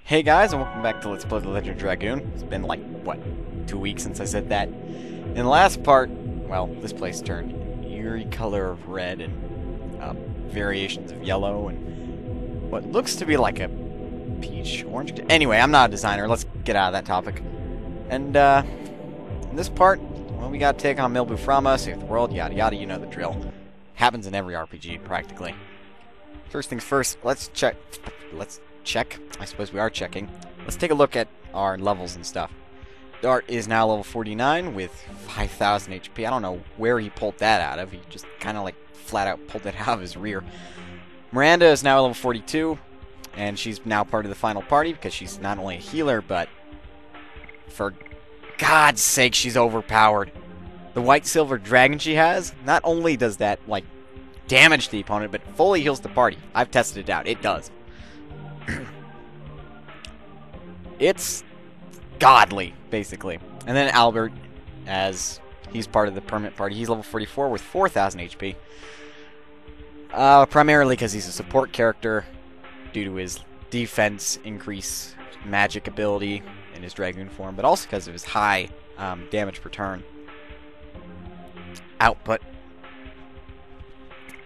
Hey guys, and welcome back to Let's Play The Legend of Dragoon. It's been like, what, 2 weeks since I said that. In the last part, well, this place turned an eerie color of red and variations of yellow and what looks to be like a peach orange. Anyway, I'm not a designer. Let's get out of that topic. And in this part, well, we gotta take on Milbu Frama, save the world, yada yada, you know the drill. Happens in every RPG, practically. First things first, let's check. I suppose we are checking. Let's take a look at our levels and stuff. Dart is now level 49 with 5,000 HP. I don't know where he pulled that out of. He just kind of like flat out pulled it out of his rear. Miranda is now level 42, and she's now part of the final party because she's not only a healer, but for God's sake, she's overpowered. The white silver dragon she has, not only does that like damage the opponent, but fully heals the party. I've tested it out. It does. It's godly, basically. And then Albert, as he's part of the permanent party, he's level 44 with 4,000 HP. Primarily because he's a support character due to his defense increase, magic ability in his Dragoon form, but also because of his high damage per turn output.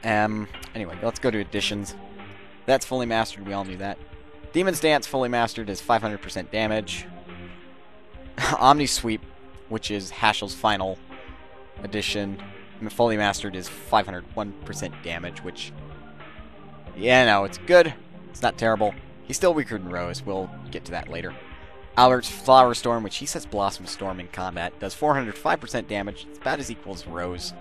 Anyway, let's go to additions. That's fully mastered, we all knew that. Demon's Dance fully mastered is 500% damage. Omni Sweep, which is Hashel's final addition, fully mastered is 501% damage, which, yeah, no, it's good. It's not terrible. He's still weaker than Rose. We'll get to that later. Albert's Flower Storm, which he sets Blossom Storm in combat, does 405% damage. It's about as equal as Rose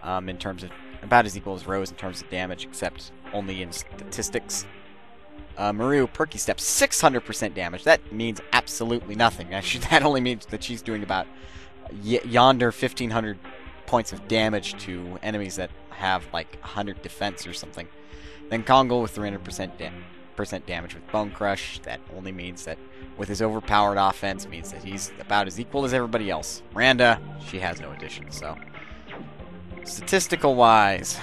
in terms of damage, except only in statistics. Maru Perky Steps 600% damage. That means absolutely nothing. Actually, that only means that she's doing about yonder 1,500 points of damage to enemies that have like 100 defense or something. Then Kongal with 300% damage with Bone Crush. That only means that with his overpowered offense means that he's about as equal as everybody else. Miranda, she has no addition, so statistical wise,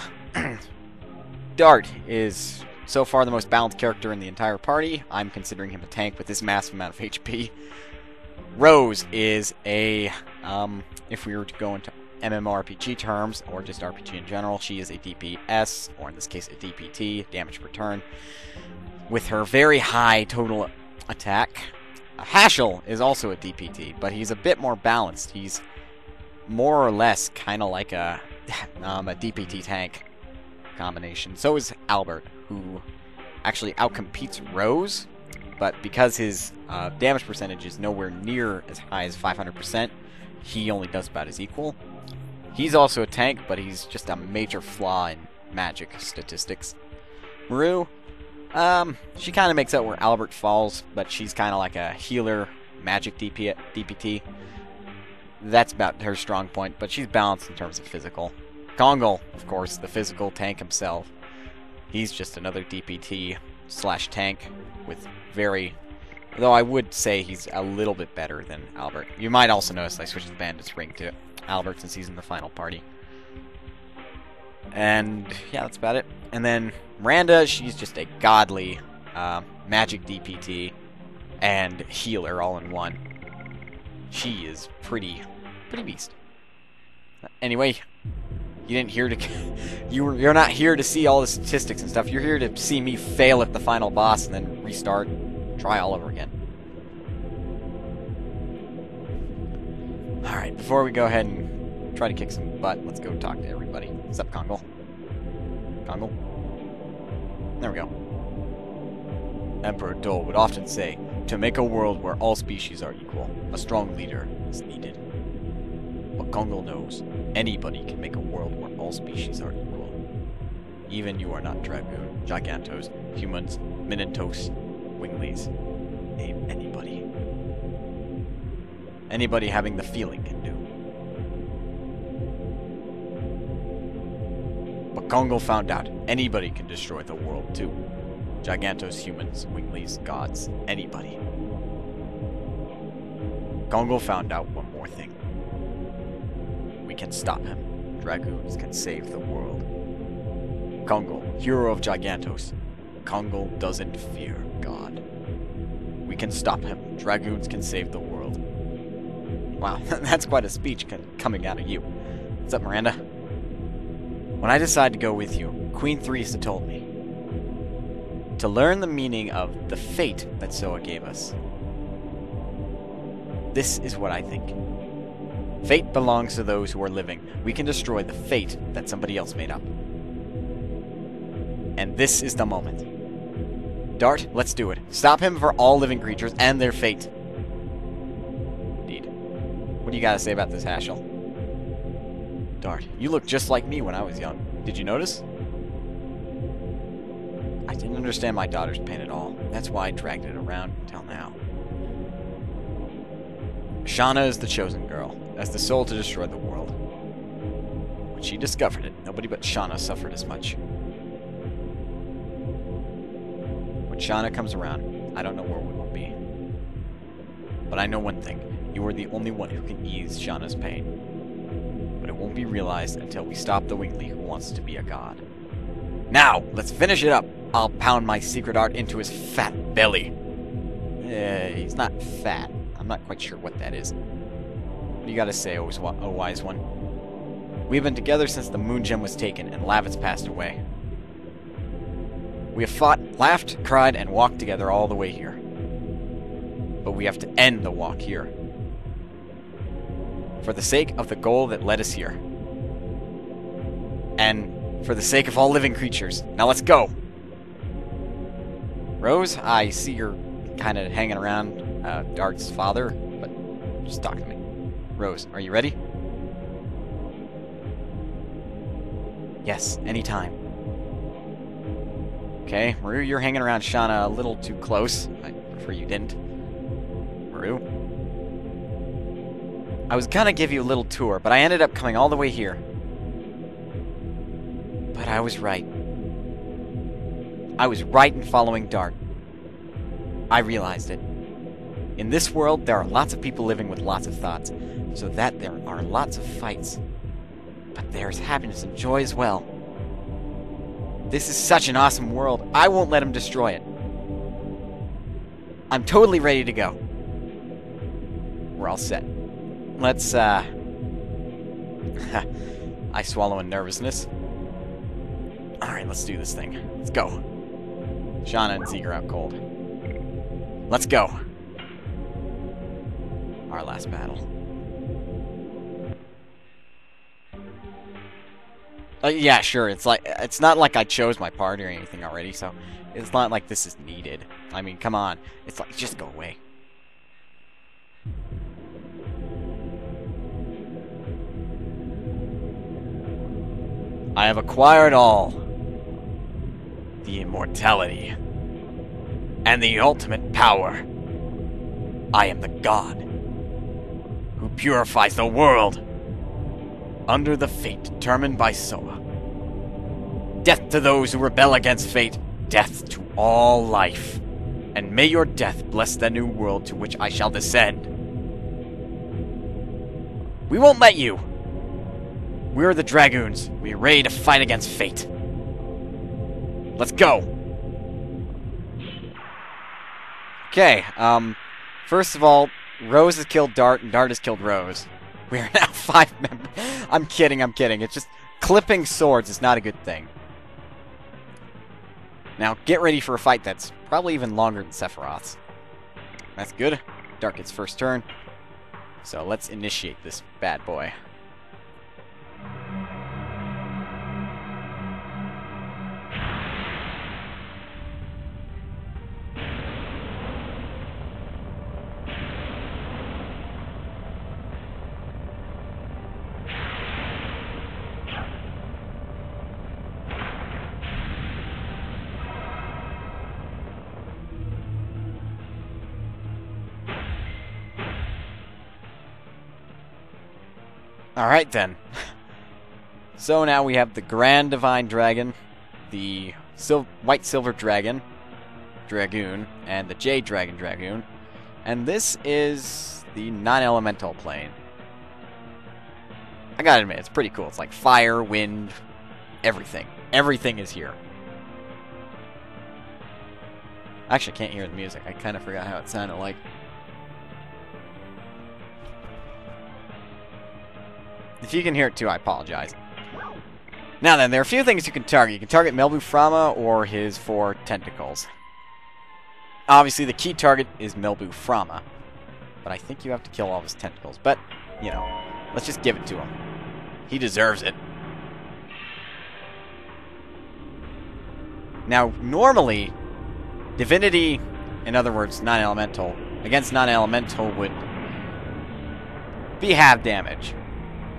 Dart is so far the most balanced character in the entire party. I'm considering him a tank with this massive amount of HP. Rose is a, if we were to go into MMORPG terms, or just RPG in general, she is a DPS, or in this case a DPT, damage per turn, with her very high total attack. Hashel is also a DPT, but he's a bit more balanced. He's more or less kind of like a DPT tank combination. So is Albert, who actually outcompetes Rose, but because his damage percentage is nowhere near as high as 500%, he only does about as equal. He's also a tank, but he's just a major flaw in magic statistics. Maru, she kind of makes up where Albert falls, but she's kind of like a healer magic DPT. That's about her strong point, but she's balanced in terms of physical. Kongal, of course, the physical tank himself. He's just another DPT slash tank with very... Though I would say he's a little bit better than Albert. You might also notice I switched the bandit's ring to Albert since he's in the final party. And yeah, that's about it. And then Miranda, she's just a godly magic DPT and healer all in one. She is pretty beast. Anyway, you didn't hear to you're not here to see all the statistics and stuff. You're here to see me fail at the final boss and then restart, try all over again. All right, before we go ahead and try to kick some butt, let's go talk to everybody. What's up, Kongal? Kongal? There we go. Emperor Dole would often say, "To make a world where all species are equal, a strong leader is needed." But Kongal knows anybody can make a world where all species are equal. Even you are not Dragoon, Gigantos, humans, Minentos, Winglies. Name anybody. Anybody having the feeling can do. But Kongal found out anybody can destroy the world too. Gigantos, humans, Winglies, gods, anybody. Kongal found out one more thing. We can stop him. Dragoons can save the world. Kongal, hero of Gigantos. Kongal doesn't fear God. can stop him. Dragoons can save the world. Wow, that's quite a speech coming out of you. What's up, Miranda? When I decided to go with you, Queen Theresa told me to learn the meaning of the fate that Soa gave us. This is what I think. Fate belongs to those who are living. We can destroy the fate that somebody else made up. And this is the moment. Dart, let's do it. Stop him for all living creatures and their fate. Indeed. What do you gotta say about this, Haschel? Dart, you look just like me when I was young. Did you notice? I didn't understand my daughter's pain at all. That's why I dragged it around until now. Shauna is the chosen girl, as the soul to destroy the world. When she discovered it, nobody but Shauna suffered as much. When Shauna comes around, I don't know where we will be. But I know one thing. You are the only one who can ease Shauna's pain. But it won't be realized until we stop the Wingly who wants to be a god. Now, let's finish it up. I'll pound my secret art into his fat belly. He's not fat. I'm not quite sure what that is. What do you gotta say, oh wise one? We've been together since the Moon Gem was taken and Lavitz passed away. We have fought, laughed, cried, and walked together all the way here. But we have to end the walk here. For the sake of the goal that led us here. And for the sake of all living creatures. Now let's go! Rose, I see you're kind of hanging around Dart's father, but just talk to me. Rose, are you ready? Yes, anytime. Okay, Maru, you're hanging around Shauna a little too close. I prefer you didn't. Maru? I was gonna give you a little tour, but I ended up coming all the way here. But I was right. I was right in following Dart. I realized it. In this world, there are lots of people living with lots of thoughts, so that there are lots of fights. But there's happiness and joy as well. This is such an awesome world. I won't let him destroy it. I'm totally ready to go. We're all set. Let's, I swallow in nervousness. Alright, let's do this thing. Let's go. Shauna and Zeke are out cold. Let's go. Our last battle. Yeah, sure. It's not like I chose my party or anything already, so it's not like this is needed. I mean, come on. It's like, just go away. I have acquired all. The immortality. And the ultimate power. I am the god who purifies the world under the fate determined by Soa. Death to those who rebel against fate, death to all life. And may your death bless the new world to which I shall descend. We won't let you. We're the Dragoons. We're ready to fight against fate. Let's go. Okay, first of all, Rose has killed Dart, and Dart has killed Rose. We are now 5 members. I'm kidding. It's just, clipping swords is not a good thing. Now, get ready for a fight that's probably even longer than Sephiroth's. That's good. Dart gets first turn. So, let's initiate this bad boy. Alright then. So now we have the Grand Divine Dragon, the White Silver Dragon, Dragoon, and the Jade Dragon Dragoon. And this is the non-elemental plane. I gotta admit, it's pretty cool. It's like fire, wind, everything. Everything is here. Actually, I can't hear the music. I kind of forgot how it sounded like. If you can hear it too, I apologize. Now then, there are a few things you can target. You can target Melbu Frama or his 4 tentacles. Obviously, the key target is Melbu Frama. But I think you have to kill all of his tentacles. But, you know, let's just give it to him. He deserves it. Now, normally, Divinity, in other words, non-elemental, against non-elemental would be half damage.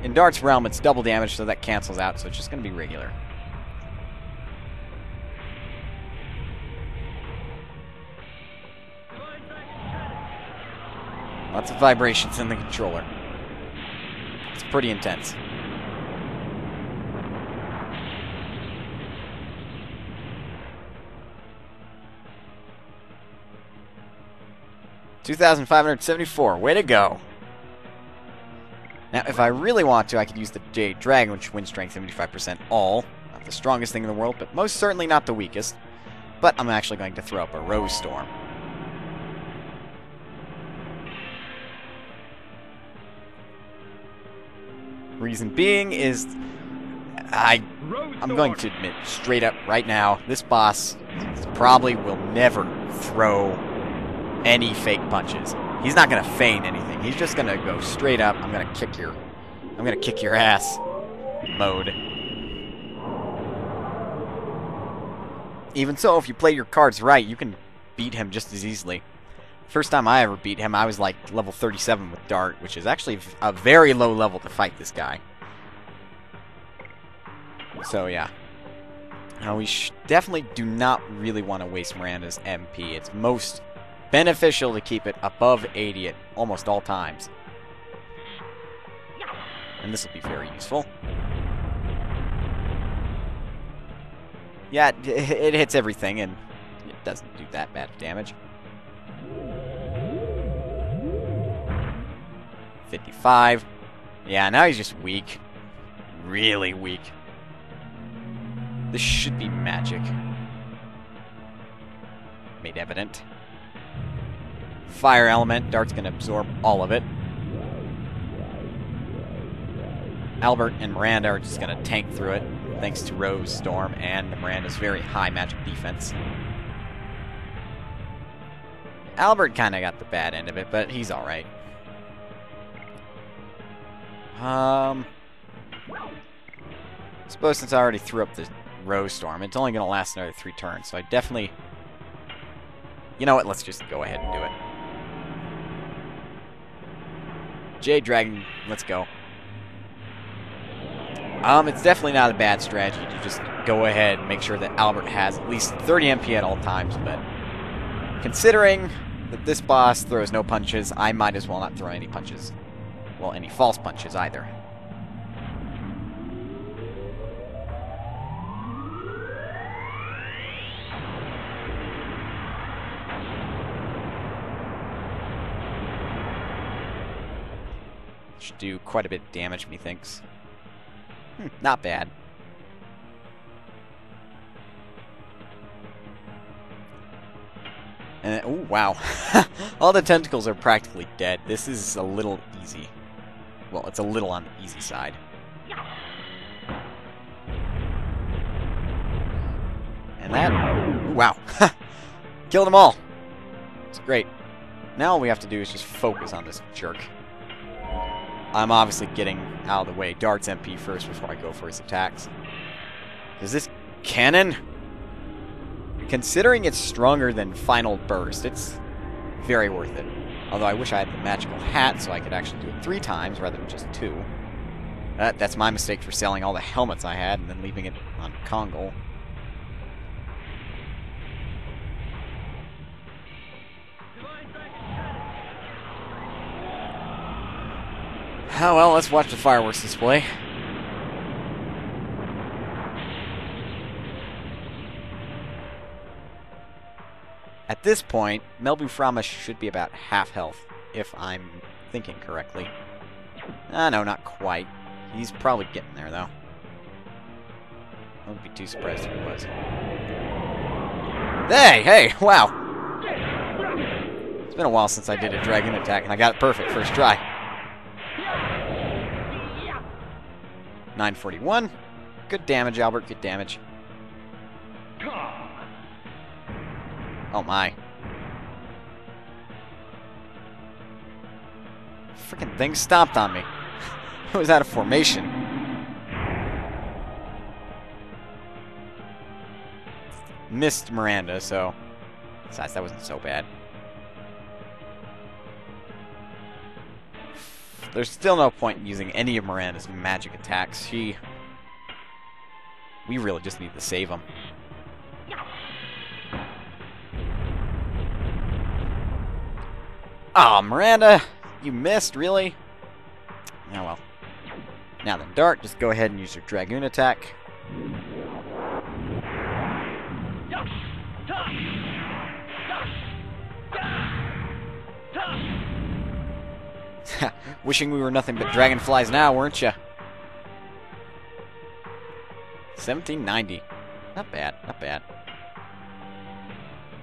In Dart's realm, it's double damage, so that cancels out, so it's just going to be regular. Lots of vibrations in the controller. It's pretty intense. $2,574. Way to go. Now, if I really want to, I could use the Jade Dragon, which wins strength 75% all. Not the strongest thing in the world, but most certainly not the weakest. But I'm actually going to throw up a Rose Storm. Reason being is I'm going to admit straight up right now, this boss probably will never throw any fake punches. He's not going to feign anything. He's just going to go straight up. I'm going to kick your ass mode. Even so, if you play your cards right, you can beat him just as easily. First time I ever beat him, I was like level 37 with Dart, which is actually a very low level to fight this guy. So yeah. Now we definitely do not really want to waste Miranda's MP. It's most beneficial to keep it above 80 at almost all times. And this will be very useful. Yeah, it hits everything, and it doesn't do that bad of damage. 55. Yeah, now he's just weak. Really weak. This should be magic. Made evident. Fire element. Dart's going to absorb all of it. Albert and Miranda are just going to tank through it, thanks to Rose Storm and Miranda's very high magic defense. Albert kind of got the bad end of it, but he's alright. I suppose since I already threw up the Rose Storm, it's only going to last another 3 turns, so I definitely... You know what, let's just go ahead and do it. Jade Dragon, let's go. It's definitely not a bad strategy to just go ahead and make sure that Albert has at least 30 MP at all times, but considering that this boss throws no punches, I might as well not throw any punches. Well, any false punches either. Should do quite a bit of damage, methinks. Not bad. And oh wow, all the tentacles are practically dead. This is a little easy. Well, it's a little on the easy side. And that, ooh, wow, killed them all. It's great. Now all we have to do is just focus on this jerk. I'm obviously getting out of the way. Dart's MP first before I go for his attacks. Is this cannon? Considering it's stronger than Final Burst, it's very worth it. Although I wish I had the magical hat so I could actually do it 3 times rather than just 2. That's my mistake for selling all the helmets I had and then leaving it on Kongol. Oh well, let's watch the fireworks display. At this point, Melbu Frama should be about half health, if I'm thinking correctly. No, not quite. He's probably getting there, though. I wouldn't be too surprised if he was. Hey, wow! It's been a while since I did a Dragoon attack, and I got it perfect first try. 941. Good damage, Albert. Good damage. Oh my. Freaking thing stomped on me. It was out of formation. Missed Miranda, so besides, that wasn't so bad. There's still no point in using any of Miranda's magic attacks. We really just need to save him. Aw, Miranda! You missed, really? Oh well. Now then, Dart, just go ahead and use your Dragoon attack. Wishing we were nothing but dragonflies now, weren't ya? 1790. Not bad, not bad.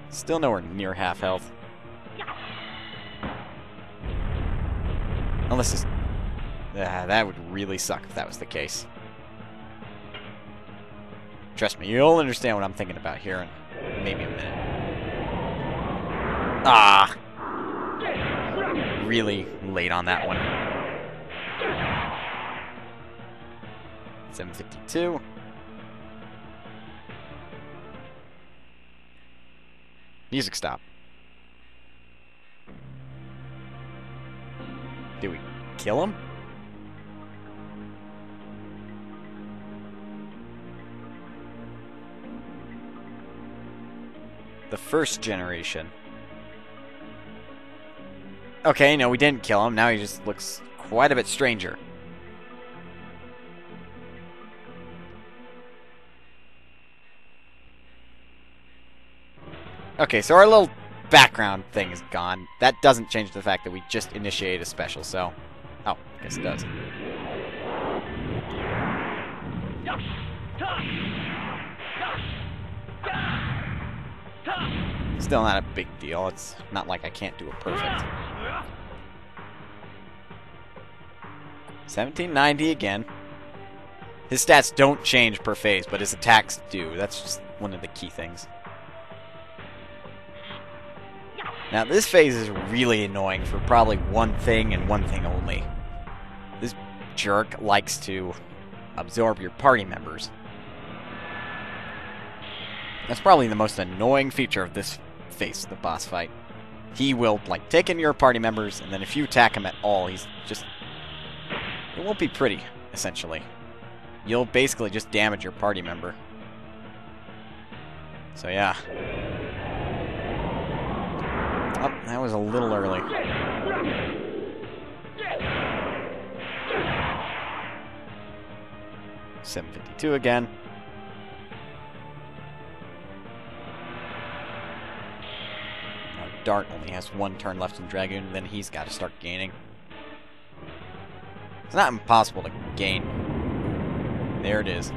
Still nowhere near half health. Unless it's... that would really suck if that was the case. Trust me, you'll understand what I'm thinking about here in maybe a minute. Ah! Really late on that one. 752. Music stop. Do we kill him? The first generation. Okay, no, we didn't kill him. Now he just looks quite a bit stranger. Okay, so our little background thing is gone. That doesn't change the fact that we just initiated a special, so... Oh, I guess it does. Still not a big deal. It's not like I can't do it perfect. 1790 again. His stats don't change per phase, but his attacks do. That's just one of the key things. Now, this phase is really annoying for probably one thing and one thing only. This jerk likes to absorb your party members. That's probably the most annoying feature of this phase, the boss fight. He will, like, take in your party members, and then if you attack him at all, he's just... It won't be pretty, essentially. You'll basically just damage your party member. So, yeah. Oh, that was a little early. $752 again. Now, Dart only has one turn left in Dragoon, and then he's got to start gaining. It's not impossible to gain. There it is.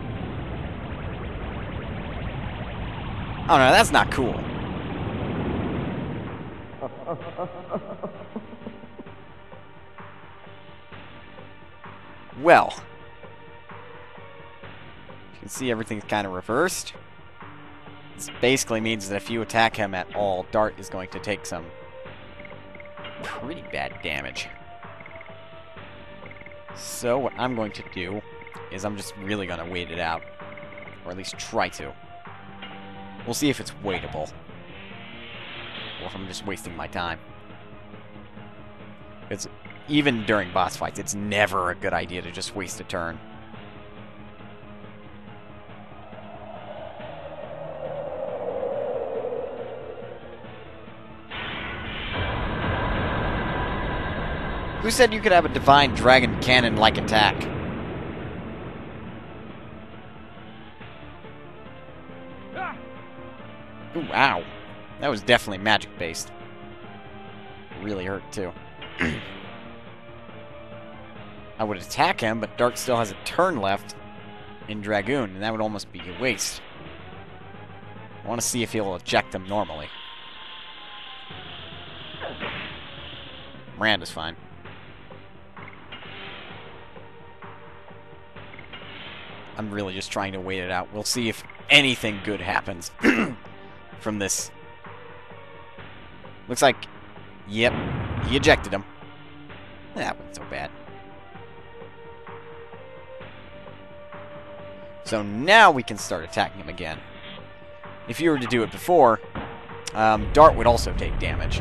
Oh no, that's not cool. Well, you can see everything's kind of reversed. This basically means that if you attack him at all, Dart is going to take some pretty bad damage. So what I'm going to do is I'm just really going to wait it out. Or at least try to. We'll see if it's waitable. Or if I'm just wasting my time. Because even during boss fights, it's never a good idea to just waste a turn. Who said you could have a divine dragon cannon-like attack? Ooh, ow. That was definitely magic-based. Really hurt, too. I would attack him, but Dart still has a turn left in Dragoon, and that would almost be a waste. I want to see if he'll eject him normally. Miranda's fine. I'm really just trying to wait it out. We'll see if anything good happens from this. Looks like, yep, he ejected him. That wasn't so bad. So now we can start attacking him again. If you were to do it before, Dart would also take damage.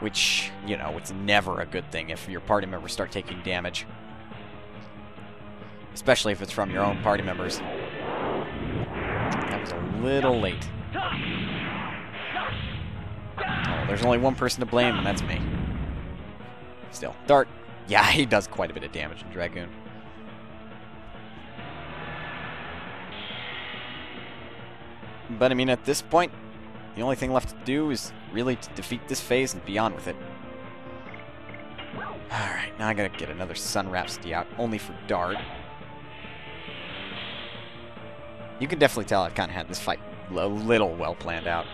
Which, you know, it's never a good thing if your party members start taking damage. Especially if it's from your own party members. That was a little late. Oh, there's only one person to blame, and that's me. Still, Dart, yeah, he does quite a bit of damage in Dragoon. But, I mean, at this point, the only thing left to do is really to defeat this phase and be on with it. Alright, now I gotta get another Sun Rhapsody out, only for Dart. You can definitely tell I've kind of had this fight a little well planned out.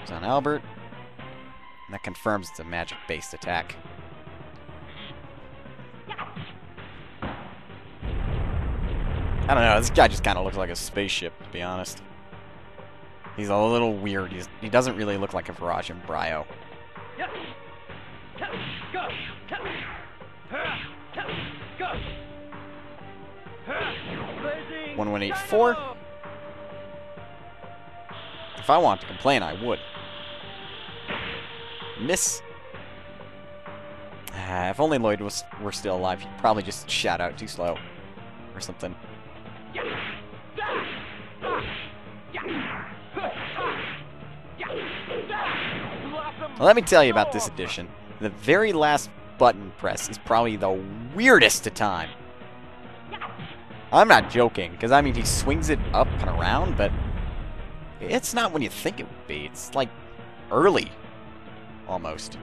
It's on Albert. And that confirms it's a magic-based attack. I don't know, this guy just kind of looks like a spaceship, to be honest. He's a little weird. He doesn't really look like a Viraj and Bryo. 1184. If I want to complain, I would. Miss. If only Lloyd were still alive, he'd probably just shout out too slow. Or something. Well, let me tell you about this edition. The very last button press is probably the weirdest to time. I'm not joking, because I mean he swings it up and around, but it's not when you think it would be. It's like early, almost.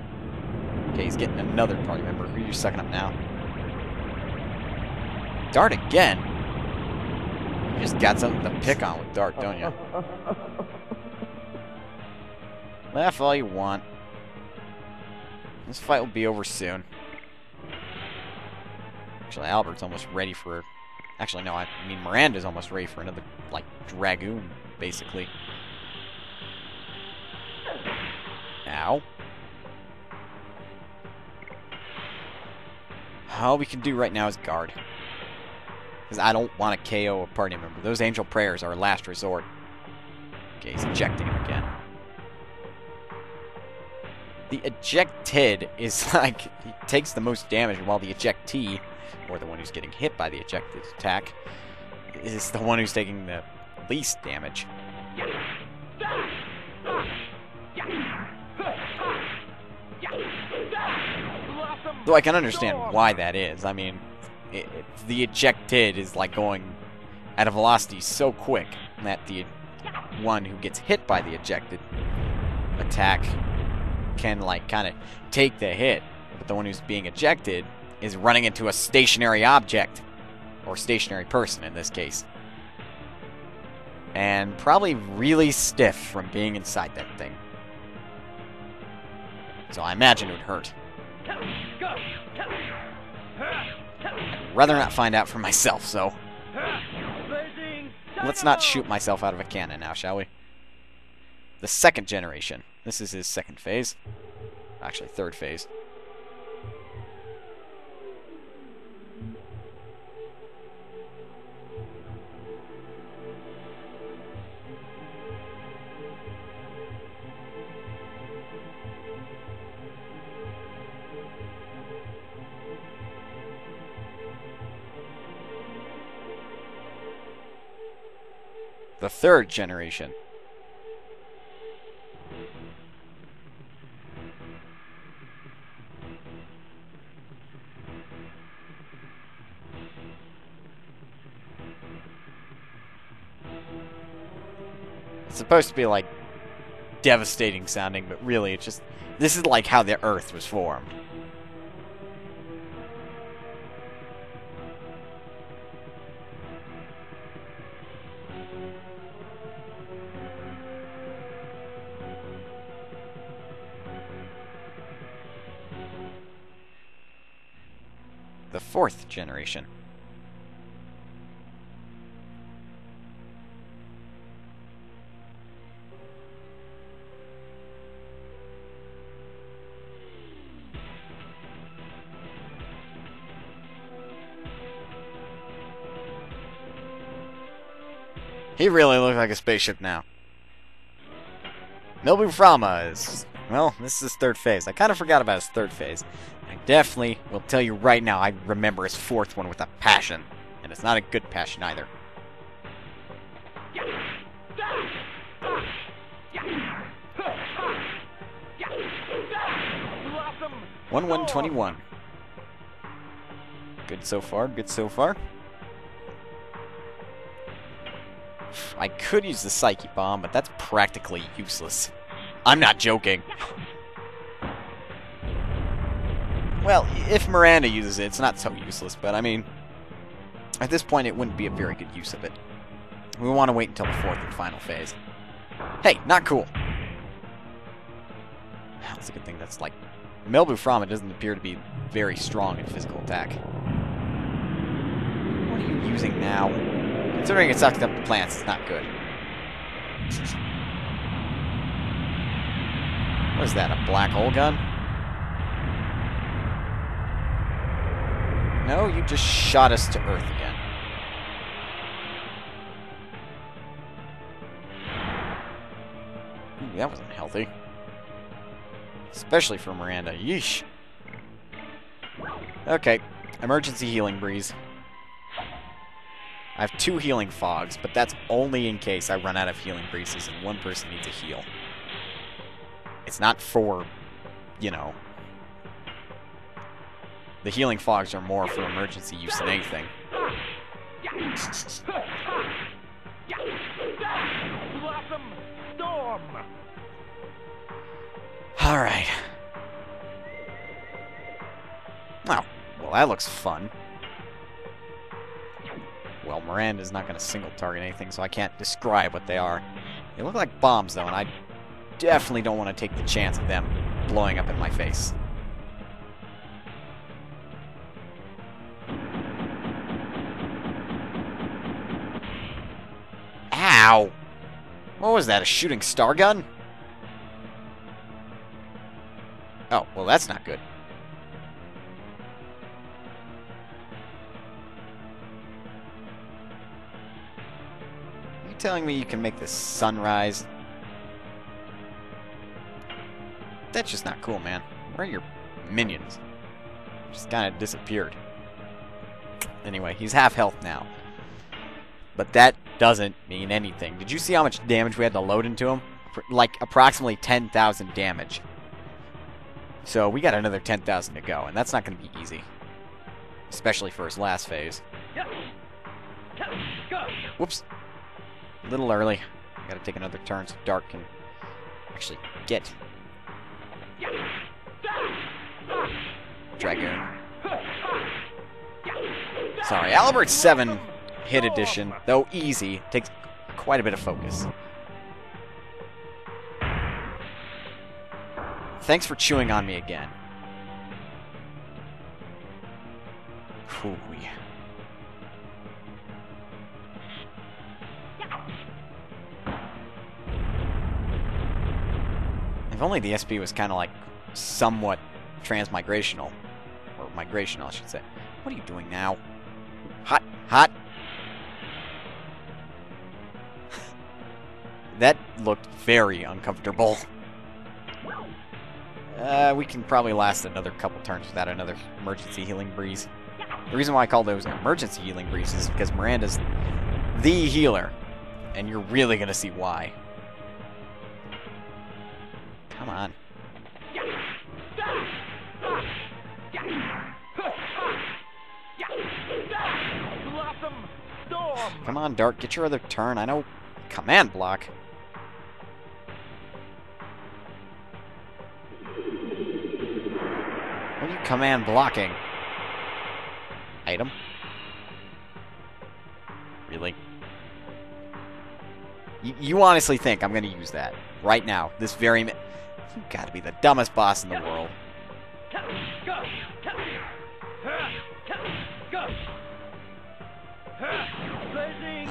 Okay, he's getting another party member. Who are you sucking up now? Dart again? You just got something to pick on with Dart, don't you? Laugh all you want. This fight will be over soon. Actually, Albert's almost ready for... Actually, no, I mean Miranda's almost ready for another, like, Dragoon, basically. Ow. All we can do right now is guard. Because I don't want to KO a party member. Those angel prayers are a last resort. Okay, he's ejecting him again. The ejected is like, he takes the most damage, while the ejectee, or the one who's getting hit by the ejected attack, is the one who's taking the least damage. Though I can understand why that is. I mean, the ejected is like going at a velocity so quick that the one who gets hit by the ejected attack can, like, kind of take the hit, but the one who's being ejected is running into a stationary object, or stationary person in this case, and probably really stiff from being inside that thing. So I imagine it would hurt. I'd rather not find out for myself, so let's not shoot myself out of a cannon now, shall we? The second generation. This is his second phase. Actually, third phase. The third generation. It's supposed to be like devastating sounding, but really it's just, this is like how the Earth was formed. the 4th generation. He really looks like a spaceship now. Milbu Frama is... Well, this is his 3rd phase. I kind of forgot about his 3rd phase. I definitely will tell you right now, I remember his 4th one with a passion. And it's not a good passion either. 1-1-21. Good so far, good so far. I could use the Psyche Bomb, but that's practically useless. I'm not joking. Well, if Miranda uses it, it's not so useless, but I mean, at this point it wouldn't be a very good use of it. We want to wait until the 4th and final phase. Hey, not cool. That's a good thing. That's like... Milbu Frama doesn't appear to be very strong in physical attack. What are you using now? Considering it sucked up the plants, it's not good. What is that, a black hole gun? No, you just shot us to Earth again. Ooh, that wasn't healthy. Especially for Miranda. Yeesh. Okay, emergency healing breeze. I have 2 healing fogs, but that's only in case I run out of healing breezes and one person needs a heal. It's not for, you know... The healing fogs are more for emergency use than anything. Alright. Oh, well that looks fun. Well, Miranda's not going to single target anything, so I can't describe what they are. They look like bombs, though, and I definitely don't want to take the chance of them blowing up in my face. Ow! What was that, a shooting star gun? Oh, well that's not good. Are you telling me you can make the sun rise? That's just not cool, man. Where are your minions? Just kind of disappeared. Anyway, he's half health now. But that doesn't mean anything. Did you see how much damage we had to load into him? Like, approximately 10,000 damage. So, we got another 10,000 to go, and that's not going to be easy. Especially for his last phase. Whoops. A little early. Gotta take another turn so Dark can actually get Dragoon. Sorry, Albert 7 hit addition, though easy, takes quite a bit of focus. Thanks for chewing on me again. Whew. If only the SP was kind of like somewhat transmigrational. Or migrational, I should say. What are you doing now? Hot! Hot! That looked very uncomfortable. We can probably last another couple turns without another emergency healing breeze. The reason why I call those emergency healing breezes is because Miranda's the healer. And you're really going to see why. Come on. Come on, Dark, get your other turn. I know command block. What are you command blocking? Item? Really? You honestly think I'm going to use that right now, this very minute? You gotta be the dumbest boss in the world.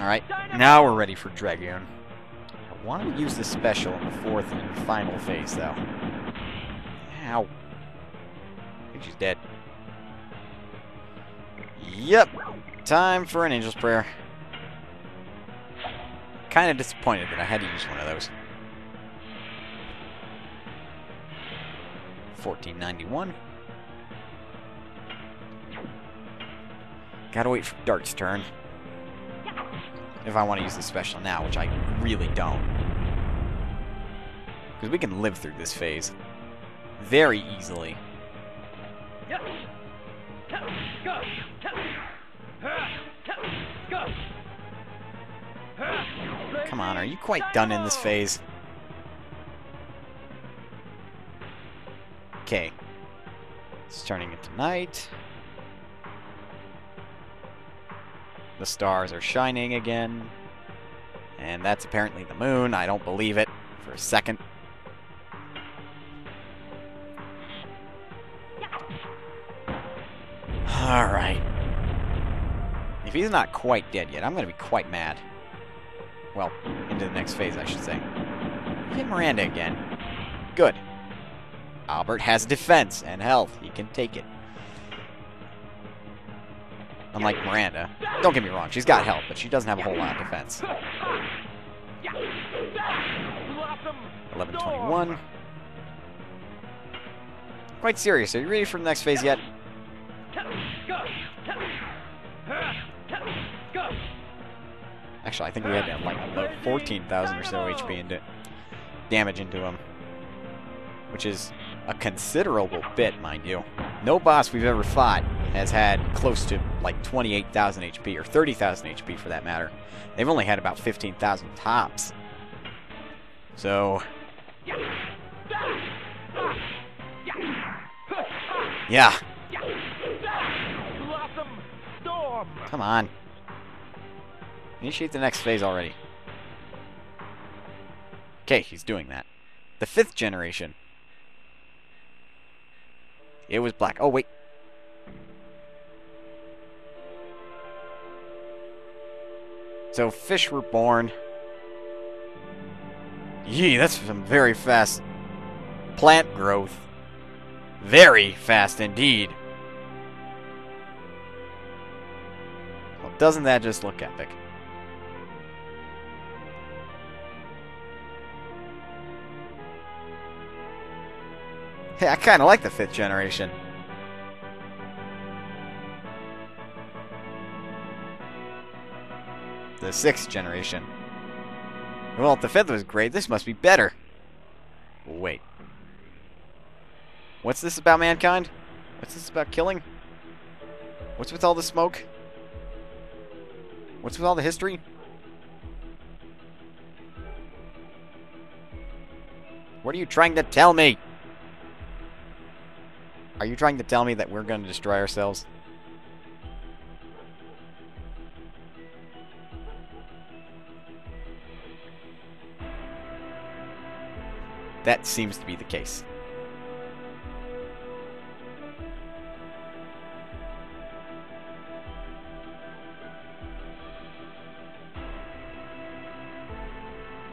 Alright, now we're ready for Dragoon. I want to use the special in the fourth and final phase, though. Ow. I think she's dead. Yep. Time for an Angel's Prayer. Kind of disappointed that I had to use one of those. 1491. Gotta wait for Dart's turn. If I want to use the special now, which I really don't. Because we can live through this phase very easily. Come on, are you quite done in this phase? Okay. It's turning into night. The stars are shining again. And that's apparently the moon. I don't believe it for a second. Alright. If he's not quite dead yet, I'm going to be quite mad. Well, into the next phase, I should say. Hit Miranda again. Good. Albert has defense and health. He can take it. Unlike Miranda. Don't get me wrong, she's got health, but she doesn't have a whole lot of defense. 1121. Quite serious, are you ready for the next phase yet? Actually, I think we had to like load 14,000 or so HP into damage into him. Which is a considerable bit, mind you. No boss we've ever fought has had close to like 28,000 HP, or 30,000 HP for that matter. They've only had about 15,000 tops. So... yeah. Come on. Initiate the next phase already. Okay, he's doing that. The 5th generation. It was black. Oh, wait. So, fish were born. Yee, that's some very fast plant growth. Very fast indeed. Well, doesn't that just look epic? Hey, I kind of like the 5th generation. The 6th generation. Well, if the 5th was great, this must be better. Wait. What's this about mankind? What's this about killing? What's with all the smoke? What's with all the history? What are you trying to tell me? Are you trying to tell me that we're going to destroy ourselves? That seems to be the case.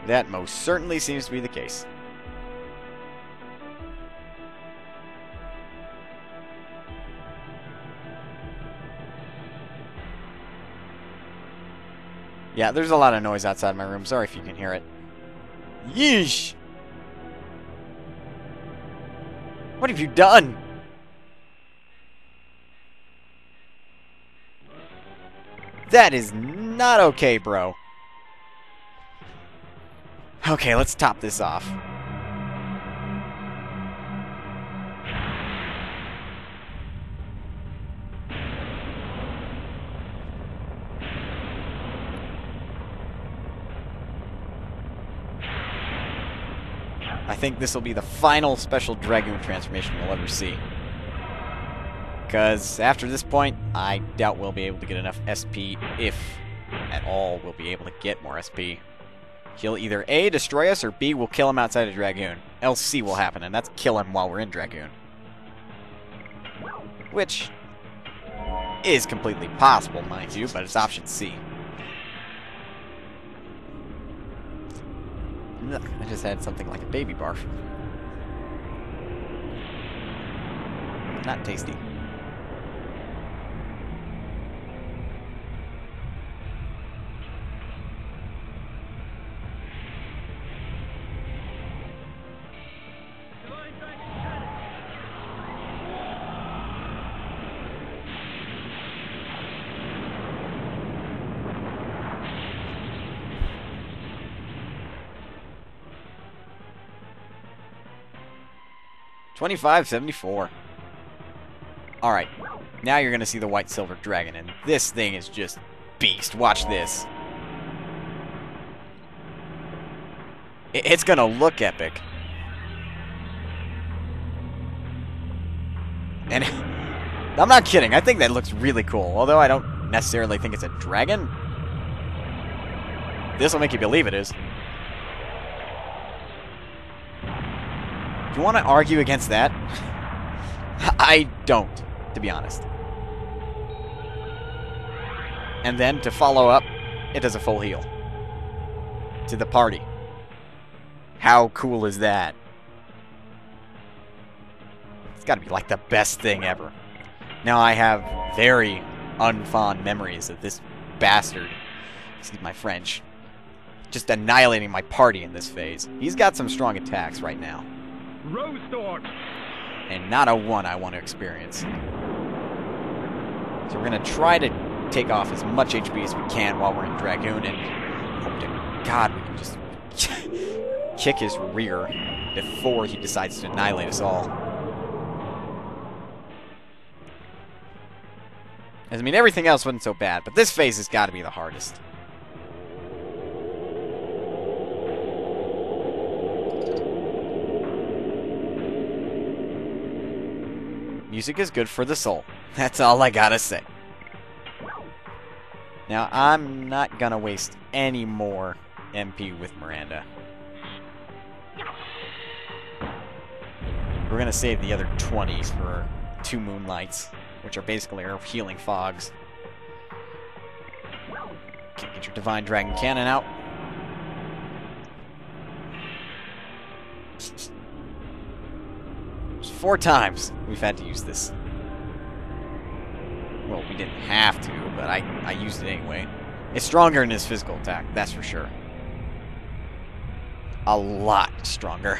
That most certainly seems to be the case. Yeah, there's a lot of noise outside my room. Sorry if you can hear it. Yeesh! What have you done? That is not okay, bro. Okay, let's top this off. I think this will be the final special Dragoon transformation we'll ever see. Because after this point, I doubt we'll be able to get enough SP, if at all we'll be able to get more SP. He'll either A, destroy us, or B, we'll kill him outside of Dragoon. Else C will happen, and that's kill him while we're in Dragoon. Which is completely possible, mind you, but it's option C. Ugh, I just had something like a baby barf. Not tasty. $25.74. Alright, now you're gonna see the white silver dragon, and this thing is just beast. Watch this. It's gonna look epic. And I'm not kidding, I think that looks really cool, although I don't necessarily think it's a dragon. This will make you believe it is. Do you want to argue against that? I don't, to be honest. And then, to follow up, it does a full heal. To the party. How cool is that? It's got to be like the best thing ever. Now I have very unfond memories of this bastard, excuse my French, just annihilating my party in this phase. He's got some strong attacks right now. And not a one I want to experience. So we're going to try to take off as much HP as we can while we're in Dragoon, and hope to God we can just kick his rear before he decides to annihilate us all. I mean, everything else wasn't so bad, but this phase has got to be the hardest. Music is good for the soul. That's all I gotta say. Now, I'm not gonna waste any more MP with Miranda. We're gonna save the other 20s for 2 Moonlights, which are basically our healing fogs. Okay, get your Divine Dragon Cannon out. 4 times we've had to use this. Well, we didn't have to, but I used it anyway. It's stronger than his physical attack, that's for sure. A lot stronger.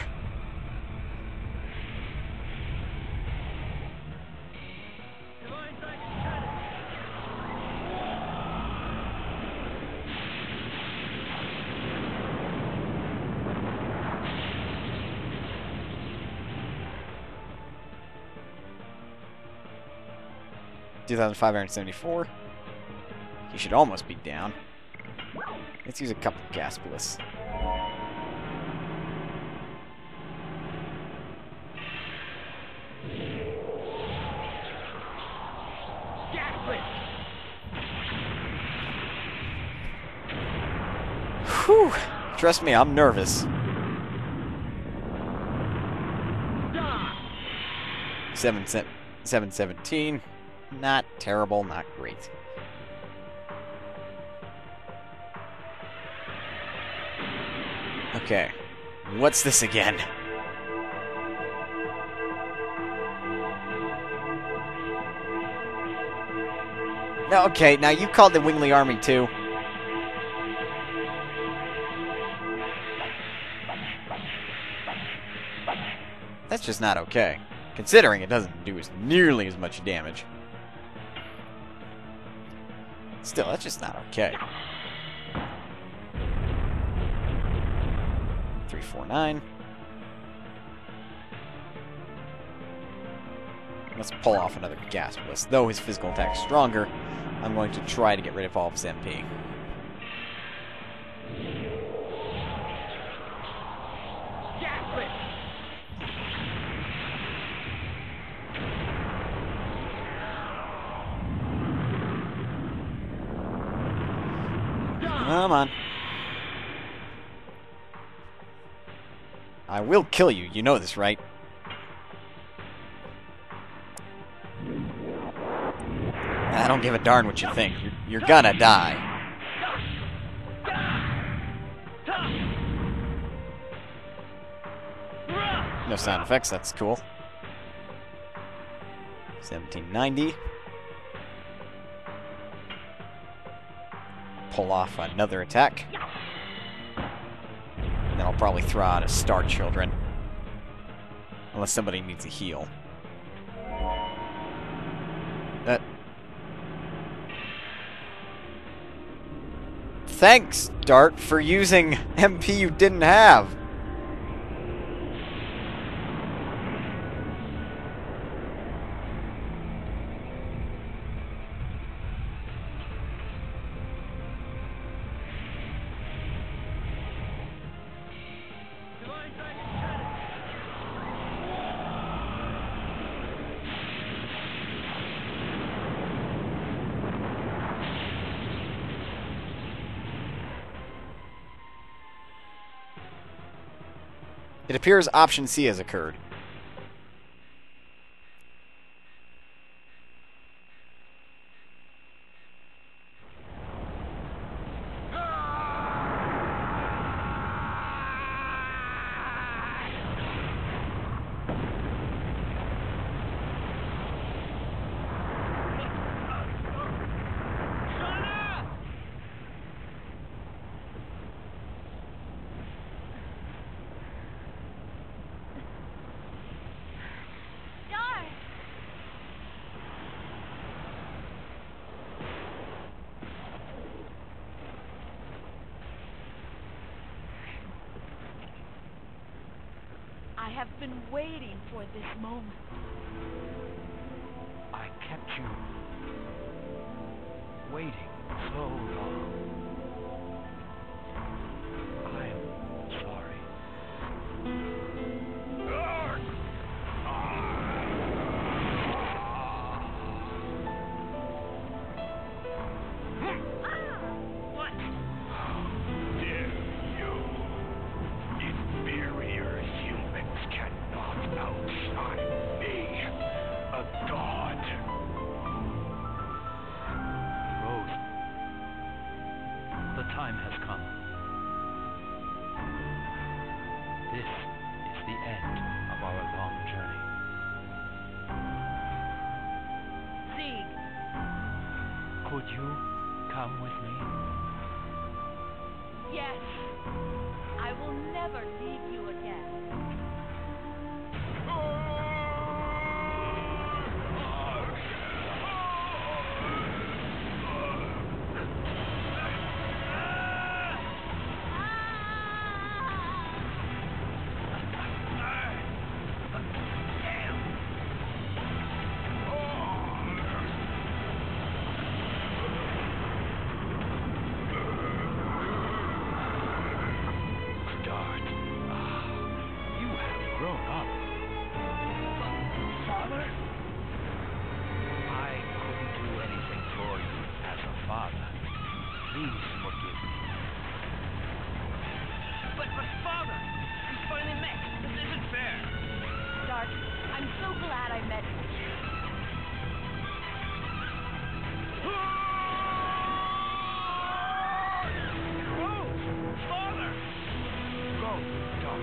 $2,574. He should almost be down. Let's use a couple of gas bliss. Whew! Trust me, I'm nervous. 717. Not terrible, not great. Okay. What's this again? No, okay, now you called the Wingly Army too. That's just not okay. Considering it doesn't do nearly as much damage. Still, that's just not okay. 349. Let's pull off another gas bliss. Though his physical attack is stronger, I'm going to try to get rid of all of his MP. Come on. I will kill you. You know this, right? I don't give a darn what you think. You're gonna die. No sound effects, that's cool. 1790. Pull off another attack. And then I'll probably throw out a Star Children. Unless somebody needs a heal. Thanks, Dart, for using MP you didn't have. It appears option C has occurred. I have been waiting for this moment. I kept you waiting so long. I am sorry. What? How dare you? Inferior humans cannot outshine me, a god. Rose, the time has come. This is the end of our long journey. Zeke, Could you come with me? yes. I will never leave you again. Dart, you have grown up. Father? I couldn't do anything for you as a father. Please forgive me. But father, we finally met. This isn't fair. Dart, I'm so glad I met you. Rose! Father! Go, Dart.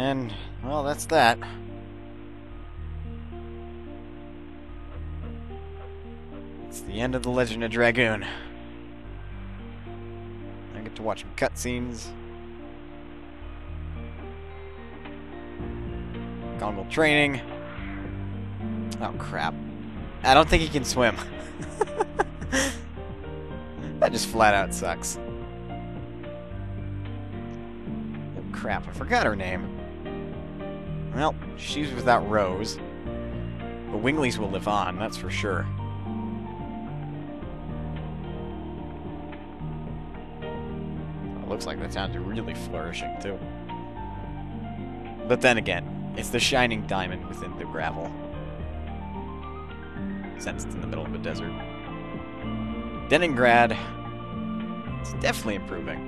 And, well, that's that. It's the end of The Legend of Dragoon. I get to watch cutscenes. Goggle training. Oh, crap. I don't think he can swim. That just flat out sucks. Oh, crap. I forgot her name. Well, she's without Rose. But Wingley's will live on, that's for sure. It looks like the town's really flourishing, too. But then again, it's the shining diamond within the gravel. Since it's in the middle of a desert. Leningrad, it's definitely improving.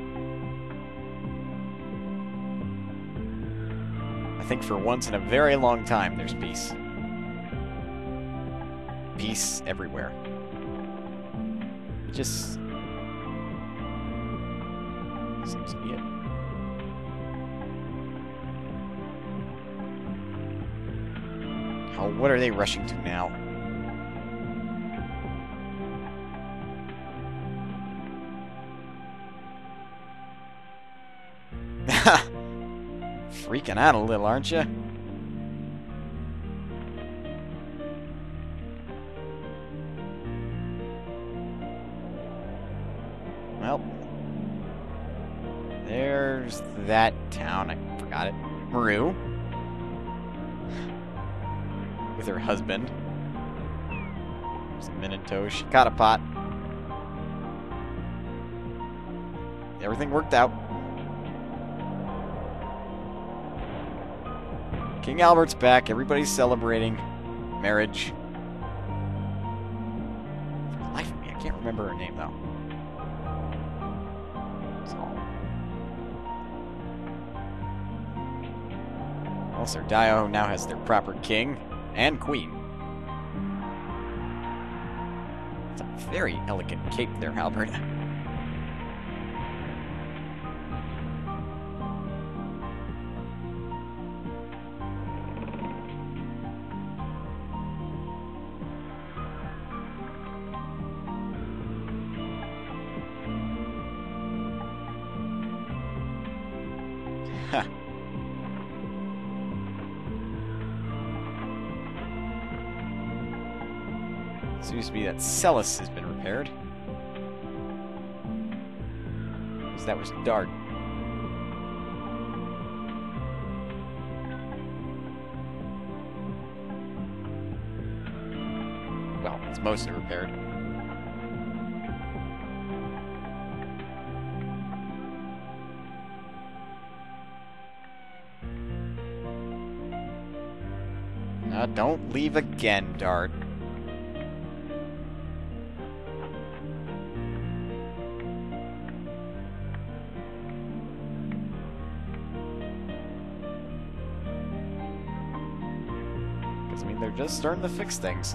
I think for once in a very long time, there's peace. Peace everywhere. It just seems to be it. Oh, what are they rushing to now? Freaking out a little, aren't you? Well, there's that town. I forgot it. Maru. With her husband. There's a Minato. She caught a pot. Everything worked out. King Albert's back. Everybody's celebrating marriage. For the life of me, I can't remember her name, though. Well, Sir Dio now has their proper king and queen. It's a very elegant cape there, Albert. Seems to be that Celis has been repaired. Because that was Dart. Well, it's mostly repaired. Now, don't leave again, Dart. I mean, they're just starting to fix things.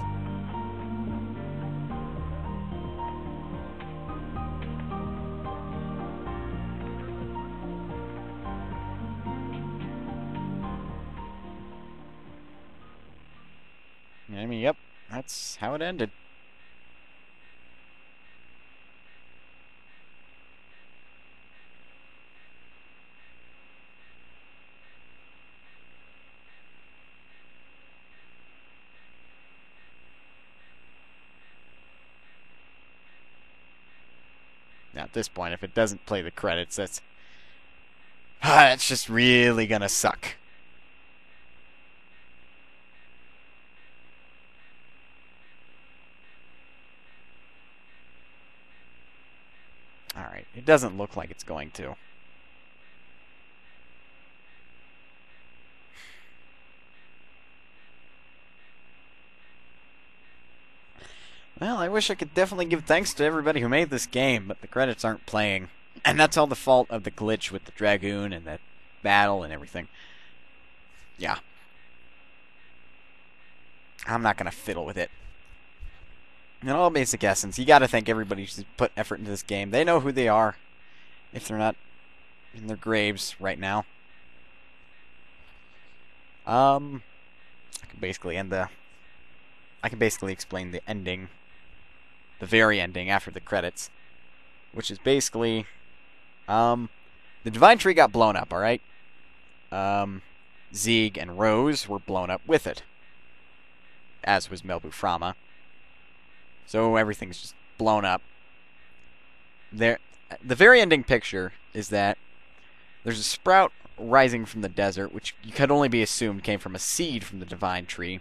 I mean, yep, that's how it ended. Now, at this point, if it doesn't play the credits, that's just really gonna suck. Alright, it doesn't look like it's going to. Well, I wish I could definitely give thanks to everybody who made this game, but the credits aren't playing. And that's all the fault of the glitch with the Dragoon and that battle and everything. Yeah. I'm not going to fiddle with it. In all basic essence, you got to thank everybody who's put effort into this game. They know who they are, if they're not in their graves right now. I can basically end the... I can basically explain the ending, the very ending after the credits, which is basically, the Divine Tree got blown up, alright? Zeeg and Rose were blown up with it, as was Melbuframa. So everything's just blown up. The very ending picture is that there's a sprout rising from the desert, which you could only be assumed came from a seed from the Divine Tree,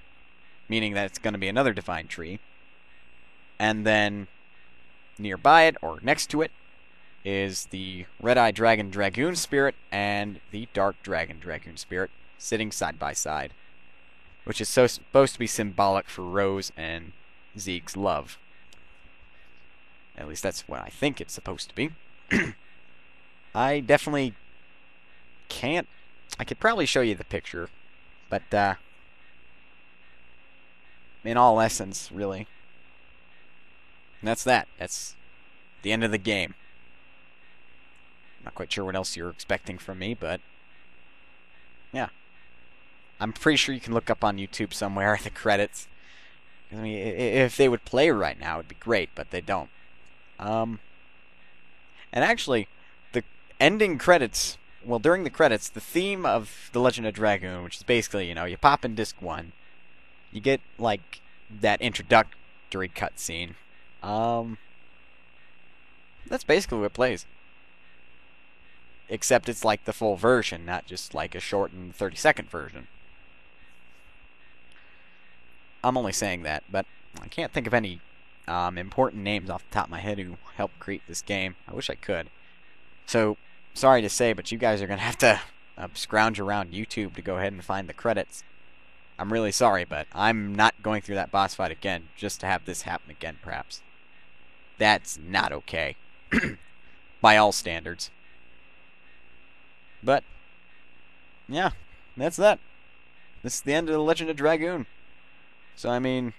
meaning that it's going to be another Divine Tree. And then nearby it, or next to it, is the Red-Eye Dragon Dragoon Spirit and the Dark Dragon Dragoon Spirit sitting side by side, which is supposed to be symbolic for Rose and Zeke's love. At least that's what I think it's supposed to be. I definitely can't... I could probably show you the picture, but, in all essence, really. And that's that. That's the end of the game. Not quite sure what else you're expecting from me, but... yeah. I'm pretty sure you can look up on YouTube somewhere the credits. I mean, if they would play right now, it'd be great, but they don't. And actually, the ending credits... well, during the credits, the theme of The Legend of Dragoon, which is basically, you know, you pop in disc 1, you get, like, that introductory cutscene. That's basically what plays. Except it's like the full version, not just like a shortened 30-second version. I'm only saying that, but I can't think of any important names off the top of my head who helped create this game. I wish I could. So, sorry to say, but you guys are going to have to scrounge around YouTube to go ahead and find the credits. I'm really sorry, but I'm not going through that boss fight again just to have this happen again, perhaps. That's not okay. By all standards. But, yeah, that's that. This is the end of The Legend of Dragoon. So, I mean,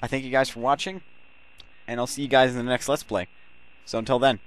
I thank you guys for watching, and I'll see you guys in the next Let's Play. So until then.